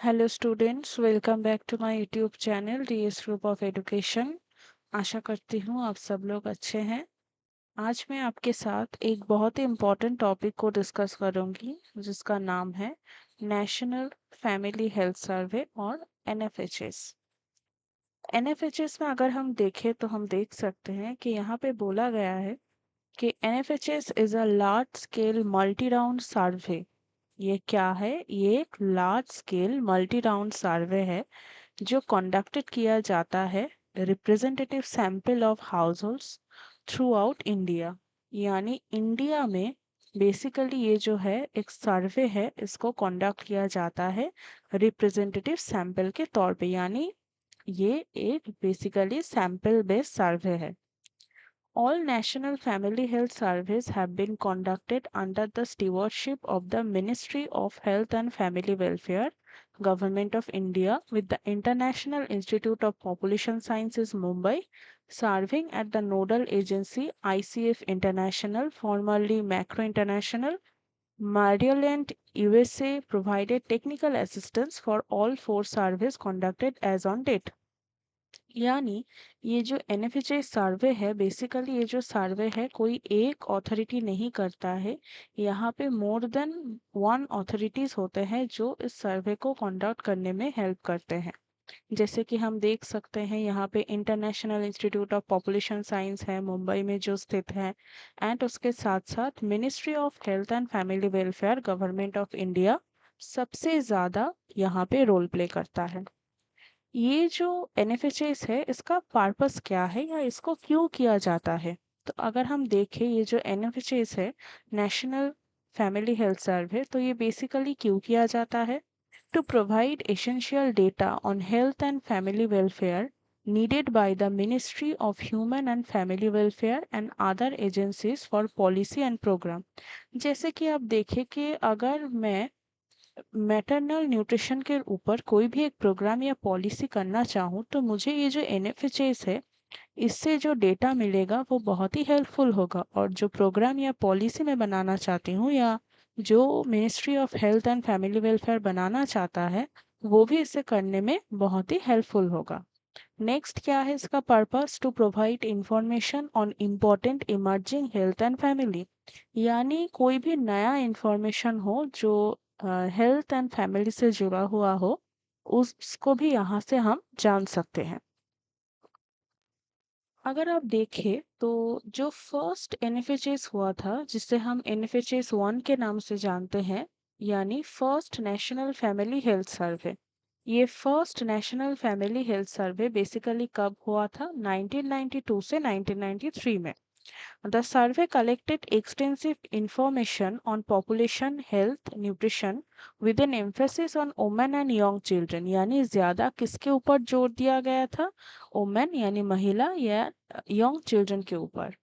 Hello students, welcome back to my YouTube channel DS group of education. आशा करती हूँ आप सब लोग अच्छे हैं। आज मैं आपके साथ एक बहुत ही इम्पोर्टेंट टॉपिक को डिस्कस करूंगी जिसका नाम है नेशनल फैमिली हेल्थ सर्वे और एनएफएचएस। एनएफएचएस में अगर हम देखें तो हम देख सकते हैं कि यहाँ पे बोला गया है कि NFHS is a large scale multi round survey. ये क्या है? ये एक large scale multi round survey है जो कंडक्टेड किया जाता है representative sample of households throughout India. यानी इंडिया में बेसिकली ये जो है एक सर्वे है, इसको कंडक्ट किया जाता है रिप्रेजेंटेटिव सैंपल के तौर पे। यानी ये एक बेसिकली सैंपल बेस्ड सर्वे है। All national family health surveys have been conducted under the stewardship of the Ministry of Health and Family Welfare, Government of India, with the International Institute of Population Sciences, Mumbai, serving at the nodal agency ICF International, formerly Macro International, Maryland, USA, provided technical assistance for all four surveys conducted as on date. यानी ये जो एनएफएचए सर्वे है, basically ये जो सर्वे है कोई एक authority नहीं करता है। यहाँ पे मोर देन वन अथॉरिटीज होते हैं जो इस सर्वे को कंडक्ट करने में हेल्प करते हैं। जैसे कि हम देख सकते हैं यहाँ पे international institute of population science है मुंबई में जो स्थित है, एंड उसके साथ साथ ministry of health and family welfare government of India सबसे ज़्यादा यहाँ पे रोल प्ले करता है। ये जो एनएफएचएस है इसका पर्पस क्या है या इसको क्यों किया जाता है? तो अगर हम देखें ये जो एनएफएचएस है, नेशनल फैमिली हेल्थ सर्वे, तो ये बेसिकली क्यों किया जाता है? To provide essential data on health and family welfare needed by the Ministry of Human and Family Welfare and other agencies for policy and program। जैसे कि आप देखें कि अगर मैं मैटरनल न्यूट्रिशन के ऊपर कोई भी एक प्रोग्राम या पॉलिसी करना चाहूँ तो मुझे ये जो एनएफएचएस है इससे जो डेटा मिलेगा वो बहुत ही हेल्पफुल होगा, और जो प्रोग्राम या पॉलिसी मैं बनाना चाहती हूँ या जो ministry of health and family welfare बनाना चाहता है वो भी इसे करने में बहुत ही हेल्पफुल होगा। नेक्स्ट क्या है इसका purpose? To provide information on important emerging health and family. यानी कोई भी नया इंफॉर्मेशन हो जो हेल्थ एंड फैमिली से जुड़ा हुआ हो, उसको भी यहाँ से हम जान सकते हैं। अगर आप देखें तो जो फर्स्ट एनएफएचएस हुआ था जिसे हम एनएफएचएस 1 के नाम से जानते हैं, यानी first national family health survey. ये first national family health survey basically कब हुआ था? 1992 से 1993 में। The survey collected extensive information on population health, nutrition with an emphasis on women and young children। यानी ज्यादा किसके ऊपर जोर दिया गया था? वुमेन यानी महिला या यंग चिल्ड्रन के ऊपर।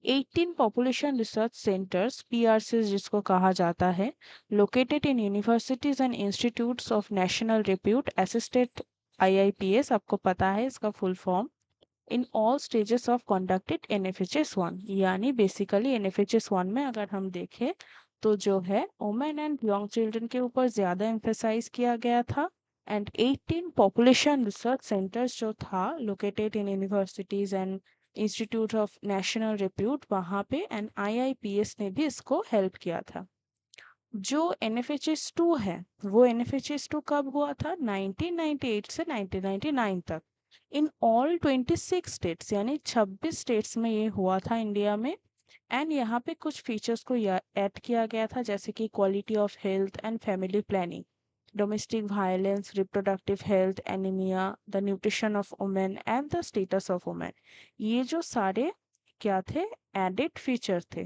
18 पॉपुलेशन रिसर्च सेंटर्स पीआरसी जिसको कहा जाता है, located in universities and institutes of national repute assisted IIPS, आपको पता है इसका full form, in all stages of conducted NFHS 1। यानी बेसिकली एनएफएचएस 1 में अगर हम देखें तो जो है वुमेन एंड यंग चिल्ड्रन के ऊपर ज़्यादा एम्फेसाइज किया गया था, एंड 18 पॉपुलेशन रिसर्च सेंटर्स जो था located in universities and institute of national repute वहाँ पे एंड आईआईपीएस ने भी इसको हेल्प किया था। जो एनएफएचएस 2 है वो एनएफएचएस 2 कब हुआ था? 1998 से 1999 तक, इन ऑल 26 स्टेट्स, यानी 26 स्टेट्स में ये हुआ था इंडिया में। एंड यहाँ पे कुछ फीचर्स को ऐड किया गया था जैसे कि quality of health and family planning, domestic violence, reproductive health, anaemia, the nutrition of women and the status of women. ये जो सारे क्या थे? एडेड फीचर थे।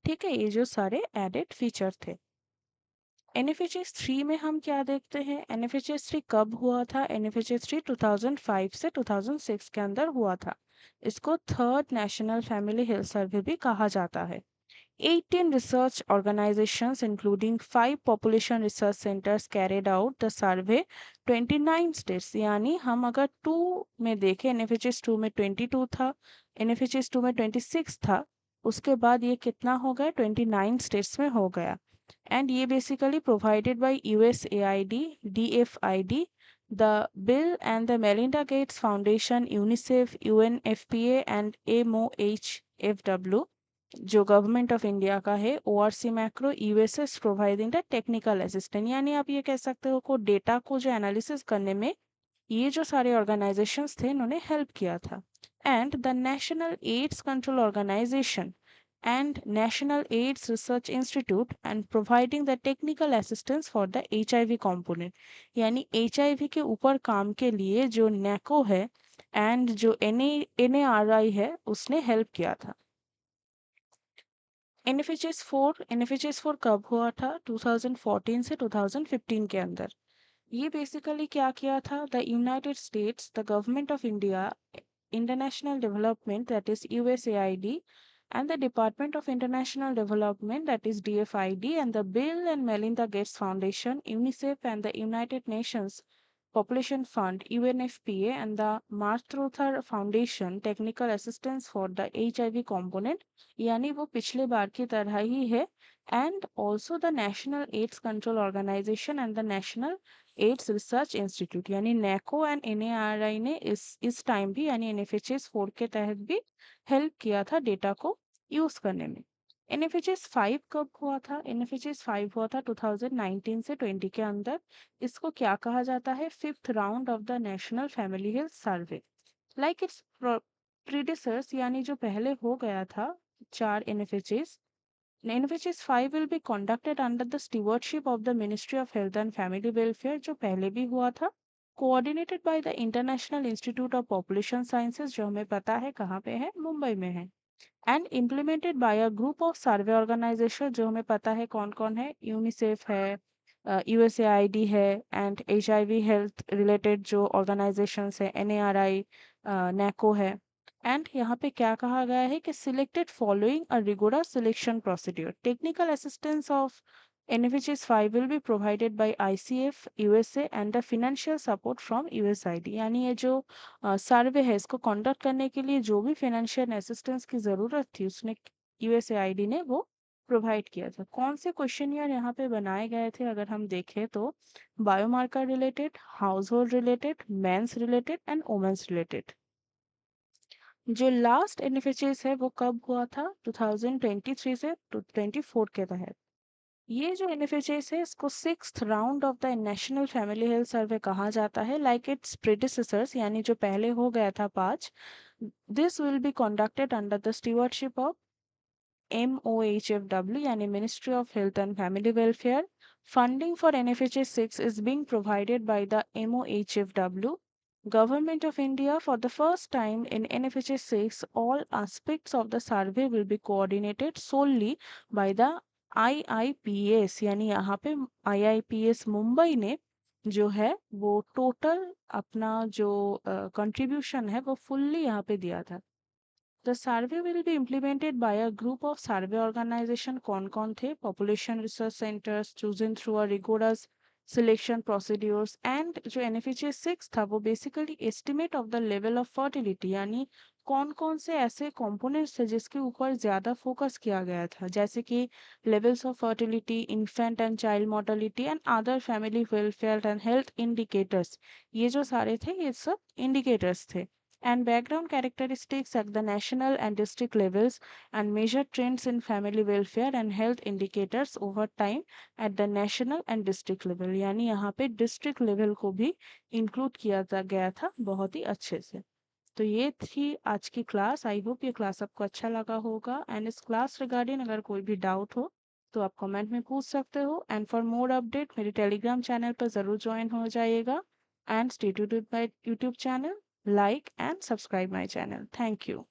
ठीक है, ये जो सारे एडेड फीचर थे। एनएफएचएस 3 में हम क्या देखते हैं? एनएफएचएस 3 कब हुआ था? एनएफएचएस 3 2005 से 2006 के अंदर हुआ था। इसको थर्ड नेशनल फैमिली हेल्थ सर्वे भी कहा जाता है। 18 research organizations including 5 population research centers carried out the survey 29 states। यानी हम अगर 2 में देखें, एनएफएचएस 2 में 22 था, एनएफएचएस 2 में 26 था, उसके बाद ये कितना हो गया? 29 स्टेट्स में हो गया। एंड ये basically provided by USAID, DFID, the Bill and the Melinda Gates Foundation, UNICEF, UNFPA and MOHFW जो गवर्नमेंट ऑफ इंडिया का है, ORC macro, USS providing the technical assistant. यानी आप ये कह सकते हो को डेटा को जो एनालिसिस करने में ये जो सारे ऑर्गेनाइजेशंस थे इन्होंने हेल्प किया था। And the National AIDS Control Organisation and National AIDS Research Institute and providing the technical assistance for the HIV component। यानी HIV के ऊपर काम के लिए जो NACO है एंड जो NARI है उसने हेल्प किया था। NFHS 4 कब हुआ था? 2014 से 2015 के अंदर। ये बेसिकली क्या किया था? The United states, the government of India, international development that is USAID, and the Department of International Development that is DFID, and the Bill and Melinda Gates Foundation, UNICEF, and the United Nations Population Fund UNFPA, and the Martha Foundation technical assistance for the HIV component। यानी वो पिछले बार की तरह ही है। and also the National AIDS Control Organization and the National AIDS Research Institute यानी NACO and NARI ने इस time भी यानी NFHS 4 के तहत भी हेल्प किया था डेटा को यूज करने में। NFHS 5 कब हुआ था? NFHS 5 हुआ था 2019 से 20 के अंदर। इसको क्या कहा जाता है? Fifth round of the national family health survey. Like its predecessors यानी जो पहले हो गया था 4 NFHS। NFHS 5 will be conducted under the stewardship of the Ministry of Health and Family Welfare जो पहले भी हुआ था, coordinated by the International Institute of Population Sciences जो हमें पता है कहाँ पे है, मुंबई में है, and implemented by a group of survey organization जो हमें पता है कौन कौन है, यूनिसेफ है, USAID है, and HIV हेल्थ रिलेटेड जो ऑर्गेनाइजेशंस है, NARI, NACO है। एंड यहाँ पे क्या कहा गया है कि selected following a rigorous selection procedure. Technical assistance of NFHS 5 will be provided by ICF USA and the financial support from USAID। यानी ये जो सर्वे है इसको कंडक्ट करने के लिए जो भी फाइनेंशियल असिस्टेंस की ज़रूरत थी उसने USAID ने वो प्रोवाइड किया था। कौन से क्वेश्चन यार यहाँ पे बनाए गए थे अगर हम देखें तो biomarker related, household related, men's related and women's related. जो लास्ट NFHS है वो कब हुआ था? 2023 से 24 के तहत। ये जो NFHS है इसको sixth round of the national family health सर्वे कहा जाता है, लाइक इट्स प्रीडिसेसर्स यानी जो पहले हो गया था 5। This will be conducted under the stewardship of MOHFW यानी Ministry of Health and Family Welfare। Funding for NFHS 6 is being provided by the MOHFW Government of India। For the first time in NFHS 6, all aspects of the survey will be coordinated solely by the IIPS यानी यहाँ पे IIPS Mumbai ने जो है वो total अपना जो contribution है वो फुल्ली यहाँ पे दिया था। The survey will be implemented by a group of survey organization कौन थे? Population research centers chosen through a rigorous selection procedures। and जो NFHS 6 था वो basically estimate of the level of fertility यानी कौन से ऐसे components थे जिसके ऊपर ज़्यादा फोकस किया गया था, जैसे कि levels of fertility, infant and child mortality and other family welfare and health indicators। ये जो सारे थे ये सब indicators थे। and background characteristics at the national and district levels and measure trends in family welfare and health indicators over time at the national and district level। यानी यहाँ पे district level को भी include किया गया था बहुत ही अच्छे से। तो ये थी आज की क्लास। आई होप ये क्लास आपको अच्छा लगा होगा एंड इस क्लास रिगार्डिंग अगर कोई भी डाउट हो तो आप कमेंट में पूछ सकते हो। एंड फॉर मोर अपडेट मेरे टेलीग्राम चैनल पर ज़रूर ज्वाइन हो जाइएगा and stay tuned with my YouTube channel. Like and subscribe my channel. Thank you.